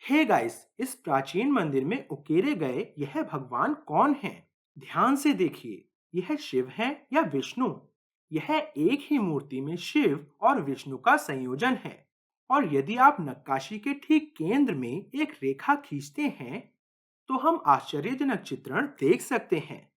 Hey guys, इस प्राचीन मंदिर में उकेरे गए यह भगवान कौन हैं? ध्यान से देखिए, यह शिव हैं या विष्णु? यह एक ही मूर्ति में शिव और विष्णु का संयोजन है। और यदि आप नक्काशी के ठीक केंद्र में एक रेखा खींचते हैं, तो हम आश्चर्यजनक चित्रण देख सकते हैं।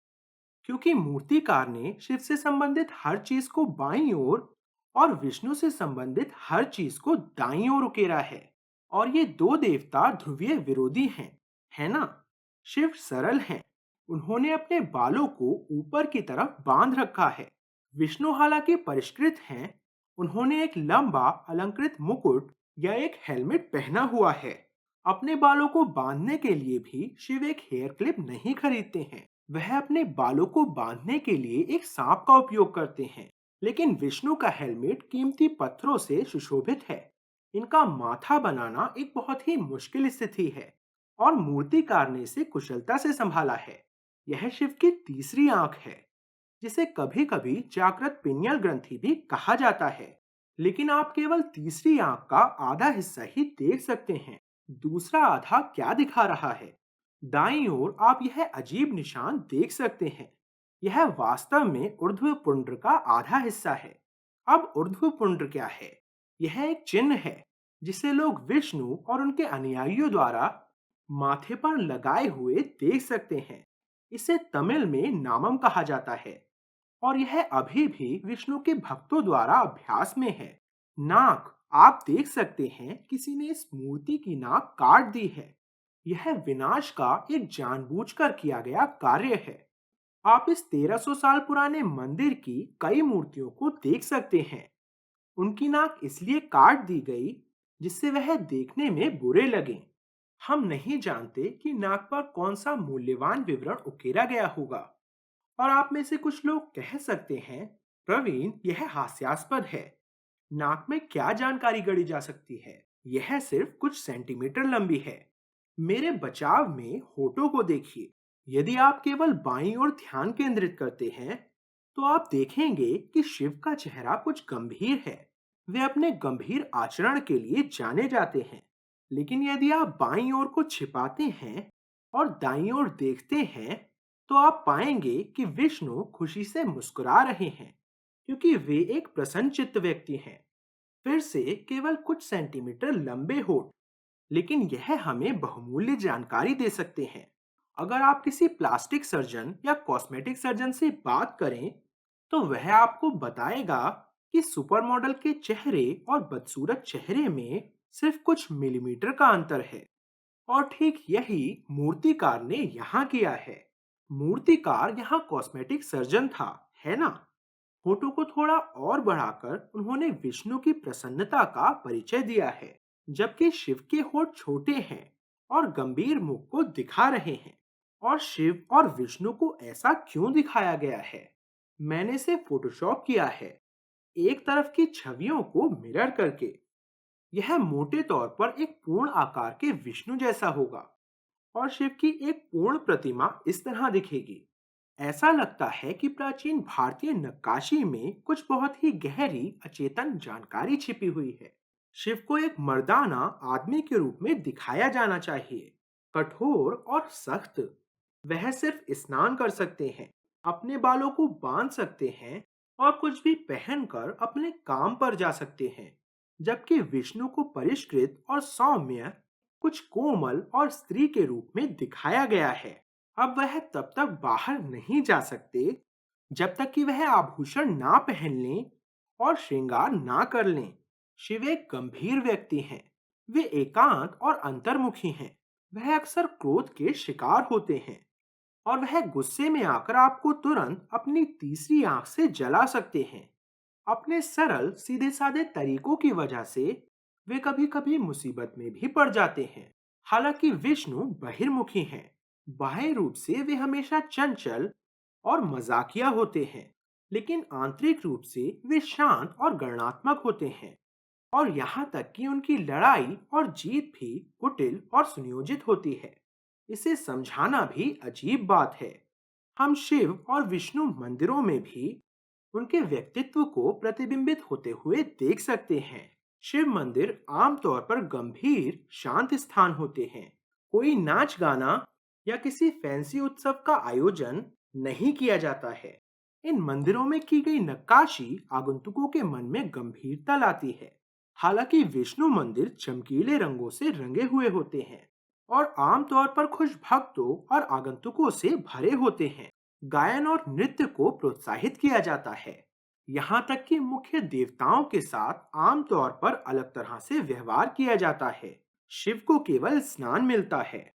क्योंकि मूर्तिकार ने शिव से संबंधित हर चीज को बाईं ओर और विष्णु से संबंधित हर चीज को दाईं ओर उकेरा है। और ये दो देवता ध्रुवीय विरोधी हैं, है ना? शिव सरल हैं, उन्होंने अपने बालों को ऊपर की तरफ बांध रखा है। विष्णु हालांकि परिष्कृत हैं, उन्होंने एक लंबा अलंकृत मुकुट या एक हेलमेट पहना हुआ है। अपने बालों को बांधने के लिए भी शिव एक हेयर क्लिप नहीं खरीदते हैं, वह अपने बालों को बांधने के लिए एक सांप का उपयोग करते हैं। लेकिन विष्णु का हेलमेट कीमती पत्थरों से सुशोभित है। इनका माथा बनाना एक बहुत ही मुश्किल स्थिति है और मूर्तिकार ने इसे कुशलता से संभाला है। यह शिव की तीसरी आंख है, जिसे कभी कभी जागृत पिनियल ग्रंथि भी कहा जाता है। लेकिन आप केवल तीसरी आंख का आधा हिस्सा ही देख सकते हैं। दूसरा आधा क्या दिखा रहा है? दाईं ओर आप यह अजीब निशान देख सकते हैं। यह वास्तव में ऊर्ध्व पुंड्र का आधा हिस्सा है। अब ऊर्ध्व पुंड्र क्या है? यह एक चिन्ह है जिसे लोग विष्णु और उनके अनुयायियों द्वारा माथे पर लगाए हुए देख सकते हैं। इसे तमिल में नामम कहा जाता है और यह अभी भी विष्णु के भक्तों द्वारा अभ्यास में है। नाक, आप देख सकते हैं किसी ने इस मूर्ति की नाक काट दी है। यह विनाश का एक जानबूझकर किया गया कार्य है। आप इस 1300 साल पुराने मंदिर की कई मूर्तियों को देख सकते हैं। उनकी नाक इसलिए काट दी गई जिससे वह देखने में बुरे लगें। हम नहीं जानते कि नाक पर कौन सा मूल्यवान विवरण उकेरा गया होगा। और आप में से कुछ लोग कह सकते हैं, प्रवीण, यह हास्यास्पद है। नाक में क्या जानकारी गढ़ी जा सकती है? यह सिर्फ कुछ सेंटीमीटर लंबी है। मेरे बचाव में होठों को देखिए। यदि आप केवल बाईं ओर ध्यान केंद्रित करते हैं, तो आप देखेंगे कि शिव का चेहरा कुछ गंभीर है। वे अपने गंभीर आचरण के लिए जाने जाते हैं। लेकिन यदि आप बाईं ओर को छिपाते हैं और दाईं ओर देखते हैं, तो आप पाएंगे कि विष्णु खुशी से मुस्कुरा रहे हैं, क्योंकि वे एक प्रसन्नचित्त व्यक्ति हैं। फिर से केवल कुछ सेंटीमीटर लंबे होठ, लेकिन यह हमें बहुमूल्य जानकारी दे सकते हैं। अगर आप किसी प्लास्टिक सर्जन या कॉस्मेटिक सर्जन से बात करें, तो वह आपको बताएगा कि सुपरमॉडल के चेहरे और बदसूरत चेहरे में सिर्फ कुछ मिलीमीटर का अंतर है। और ठीक यही मूर्तिकार ने यहाँ किया है। मूर्तिकार यहाँ कॉस्मेटिक सर्जन था, है ना? होठों को थोड़ा और बढ़ाकर उन्होंने विष्णु की प्रसन्नता का परिचय दिया है, जबकि शिव के होठ छोटे हैं और गंभीर मुख को दिखा रहे हैं। और शिव और विष्णु को ऐसा क्यों दिखाया गया है? मैंने इसे फोटोशॉप किया है, एक तरफ की छवियों को मिरर करके। यह मोटे तौर पर एक पूर्ण आकार के विष्णु जैसा होगा और शिव की एक पूर्ण प्रतिमा इस तरह दिखेगी। ऐसा लगता है कि प्राचीन भारतीय नक्काशी में कुछ बहुत ही गहरी अचेतन जानकारी छिपी हुई है। शिव को एक मर्दाना आदमी के रूप में दिखाया जाना चाहिए, कठोर और सख्त। वह सिर्फ स्नान कर सकते हैं, अपने बालों को बांध सकते हैं और कुछ भी पहनकर अपने काम पर जा सकते हैं। जबकि विष्णु को परिष्कृत और सौम्य, कुछ कोमल और स्त्री के रूप में दिखाया गया है। अब वह तब तक बाहर नहीं जा सकते जब तक कि वह आभूषण ना पहन लें और श्रृंगार ना कर लें। शिव एक गंभीर व्यक्ति हैं। वे एकांत और अंतर्मुखी हैं। वह अक्सर क्रोध के शिकार होते हैं और वह गुस्से में आकर आपको तुरंत अपनी तीसरी आंख से जला सकते हैं। अपने सरल सीधे साधे तरीकों की वजह से वे कभी कभी मुसीबत में भी पड़ जाते हैं। हालांकि विष्णु बहिर्मुखी हैं, बाह्य रूप से वे हमेशा चंचल और मजाकिया होते हैं, लेकिन आंतरिक रूप से वे शांत और गणनात्मक होते हैं। और यहाँ तक कि उनकी लड़ाई और जीत भी कुटिल और सुनियोजित होती है। इसे समझाना भी अजीब बात है। हम शिव और विष्णु मंदिरों में भी उनके व्यक्तित्व को प्रतिबिंबित होते हुए देख सकते हैं। शिव मंदिर आमतौर पर गंभीर शांत स्थान होते हैं। कोई नाच गाना या किसी फैंसी उत्सव का आयोजन नहीं किया जाता है। इन मंदिरों में की गई नक्काशी आगंतुकों के मन में गंभीरता लाती है। हालांकि विष्णु मंदिर चमकीले रंगों से रंगे हुए होते हैं और आमतौर पर खुश भक्तों और आगंतुकों से भरे होते हैं। गायन और नृत्य को प्रोत्साहित किया जाता है। यहाँ तक कि मुख्य देवताओं के साथ आमतौर पर अलग तरह से व्यवहार किया जाता है। शिव को केवल स्नान मिलता है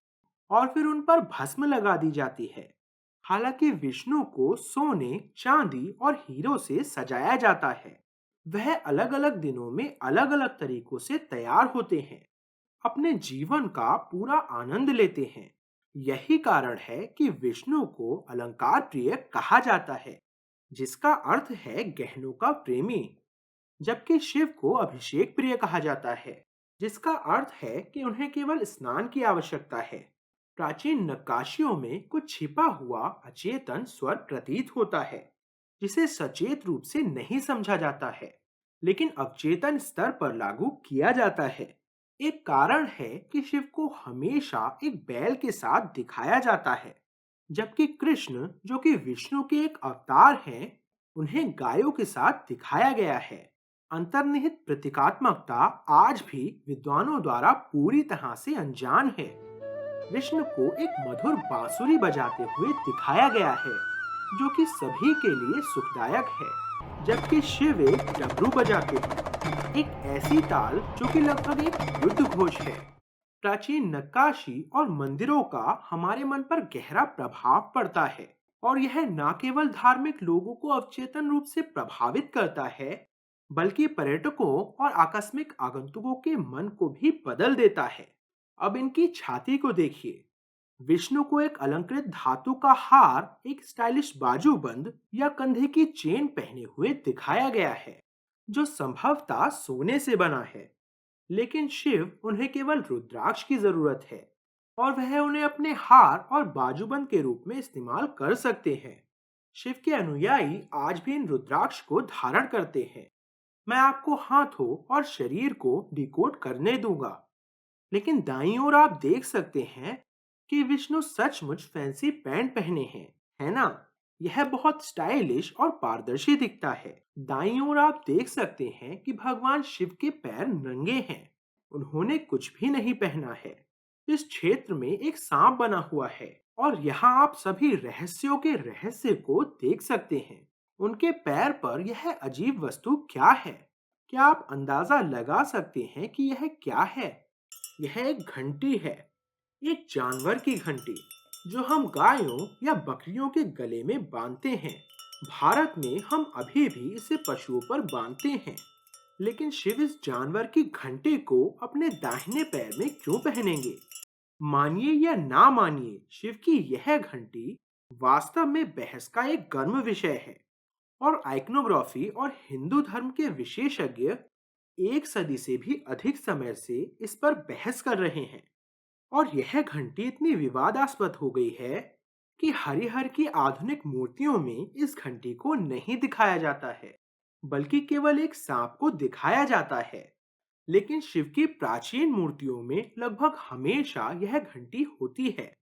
और फिर उन पर भस्म लगा दी जाती है। हालांकि विष्णु को सोने, चांदी और हीरो से सजाया जाता है। वह अलग-अलग दिनों में अलग-अलग तरीकों से तैयार होते हैं, अपने जीवन का पूरा आनंद लेते हैं। यही कारण है कि विष्णु को अलंकार प्रिय कहा जाता है, जिसका अर्थ है गहनों का प्रेमी। जबकि शिव को अभिषेक प्रिय कहा जाता है, जिसका अर्थ है कि उन्हें केवल स्नान की आवश्यकता है। प्राचीन नक्काशियों में कुछ छिपा हुआ अचेतन स्वर प्रतीत होता है, जिसे सचेत रूप से नहीं समझा जाता है, लेकिन अवचेतन स्तर पर लागू किया जाता है। एक कारण है कि शिव को हमेशा एक बैल के साथ दिखाया जाता है, जबकि कृष्ण, जो कि विष्णु के एक अवतार हैं, उन्हें गायों के साथ दिखाया गया है। अंतर्निहित प्रतीकात्मकता आज भी विद्वानों द्वारा पूरी तरह से अनजान है। विष्णु को एक मधुर बांसुरी बजाते हुए दिखाया गया है, जो कि सभी के लिए सुखदायक है, जबकि शिव एक डमरू बजाते हैं, एक ऐसी ताल जो कि लगभग एक युद्ध घोष है। प्राचीन नक्काशी और मंदिरों का हमारे मन पर गहरा प्रभाव पड़ता है और यह न केवल धार्मिक लोगों को अवचेतन रूप से प्रभावित करता है, बल्कि पर्यटकों और आकस्मिक आगंतुकों के मन को भी बदल देता है। अब इनकी छाती को देखिए। विष्णु को एक अलंकृत धातु का हार, एक स्टाइलिश बाजूबंद या कंधे की चेन पहने हुए दिखाया गया है, जो संभवतः सोने से बना है। लेकिन शिव, उन्हें केवल रुद्राक्ष की जरूरत है और वह उन्हें अपने हार और बाजूबंद के रूप में इस्तेमाल कर सकते हैं। शिव के अनुयायी आज भी इन रुद्राक्ष को धारण करते हैं। मैं आपको हाथों और शरीर को डिकोड करने दूंगा, लेकिन दाईं ओर आप देख सकते हैं कि विष्णु सचमुच फैंसी पैंट पहने हैं, है ना? यह बहुत स्टाइलिश और पारदर्शी दिखता है। दाईं ओर आप देख सकते हैं कि भगवान शिव के पैर नंगे हैं। उन्होंने कुछ भी नहीं पहना है। इस क्षेत्र में एक सांप बना हुआ है और यहाँ आप सभी रहस्यों के रहस्य को देख सकते हैं। उनके पैर पर यह अजीब वस्तु क्या है? क्या आप अंदाजा लगा सकते हैं कि यह क्या है? यह एक घंटी है, एक जानवर की घंटी, जो हम गायों या बकरियों के गले में बांधते हैं। भारत में हम अभी भी इसे पशुओं पर बांधते हैं, लेकिन शिव इस जानवर की घंटी को अपने दाहिने पैर में क्यों पहनेंगे? मानिए या ना मानिए, शिव की यह घंटी वास्तव में बहस का एक गर्म विषय है और आइकनोग्राफी और हिंदू धर्म के विशेषज्ञ एक सदी से भी अधिक समय से इस पर बहस कर रहे हैं। और यह घंटी इतनी विवादास्पद हो गई है कि हरिहर की आधुनिक मूर्तियों में इस घंटी को नहीं दिखाया जाता है, बल्कि केवल एक सांप को दिखाया जाता है। लेकिन शिव की प्राचीन मूर्तियों में लगभग हमेशा यह घंटी होती है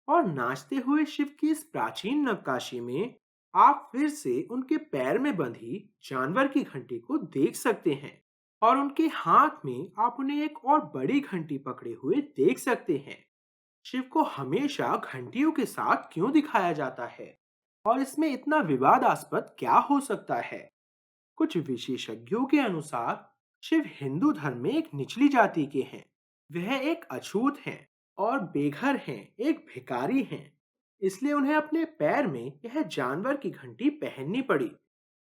और नाचते हुए शिव की इस प्राचीन नक्काशी में आप फिर से उनके पैर में बंधी जानवर की घंटी को देख सकते हैं और उनके हाथ में आप उन्हें एक और बड़ी घंटी पकड़े हुए देख सकते हैं। शिव को हमेशा घंटियों के साथ क्यों दिखाया जाता है और इसमें इतना विवादास्पद क्या हो सकता है? कुछ विशेषज्ञों के अनुसार शिव हिंदू धर्म में एक निचली जाति के हैं। वह एक अछूत हैं और बेघर हैं, एक भिखारी हैं। इसलिए उन्हें अपने पैर में यह जानवर की घंटी पहननी पड़ी,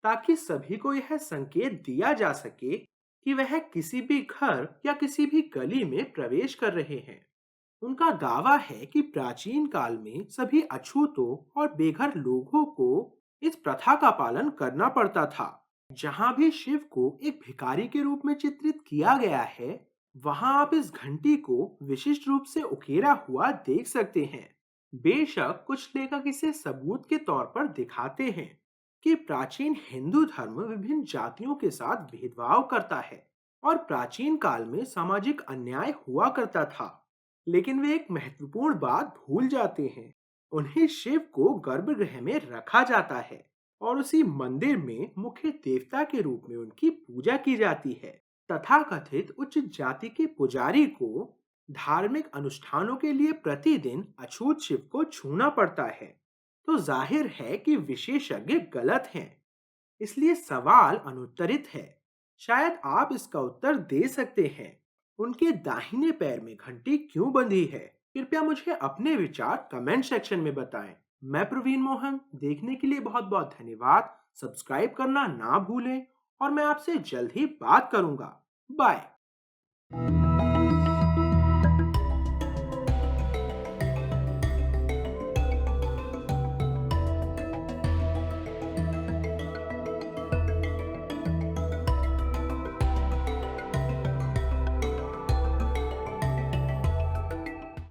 ताकि सभी को यह संकेत दिया जा सके कि वह किसी भी घर या किसी भी गली में प्रवेश कर रहे हैं। उनका दावा है कि प्राचीन काल में सभी अछूतों और बेघर लोगों को इस प्रथा का पालन करना पड़ता था। जहां भी शिव को एक भिखारी के रूप में चित्रित किया गया है, वहां आप इस घंटी को विशिष्ट रूप से उकेरा हुआ देख सकते हैं। बेशक कुछ लेखक इसे सबूत के तौर पर दिखाते हैं कि प्राचीन हिंदू धर्म विभिन्न जातियों के साथ भेदभाव करता है और प्राचीन काल में सामाजिक अन्याय हुआ करता था, लेकिन वे एक महत्वपूर्ण बात भूल जाते हैं। उन्हें शिव को गर्भगृह में रखा जाता है और उसी मंदिर में मुख्य देवता के रूप में उनकी पूजा की जाती है। तथाकथित उच्च जाति के पुजारी को धार्मिक अनुष्ठानों के लिए प्रतिदिन अछूत शिव को छूना पड़ता है। तो जाहिर है कि विशेषज्ञ गलत हैं, इसलिए सवाल अनुत्तरित है। शायद आप इसका उत्तर दे सकते हैं। उनके दाहिने पैर में घंटी क्यों बंधी है? कृपया मुझे अपने विचार कमेंट सेक्शन में बताएं। मैं प्रवीण मोहन, देखने के लिए बहुत बहुत धन्यवाद। सब्सक्राइब करना ना भूलें और मैं आपसे जल्द ही बात करूंगा। बाय।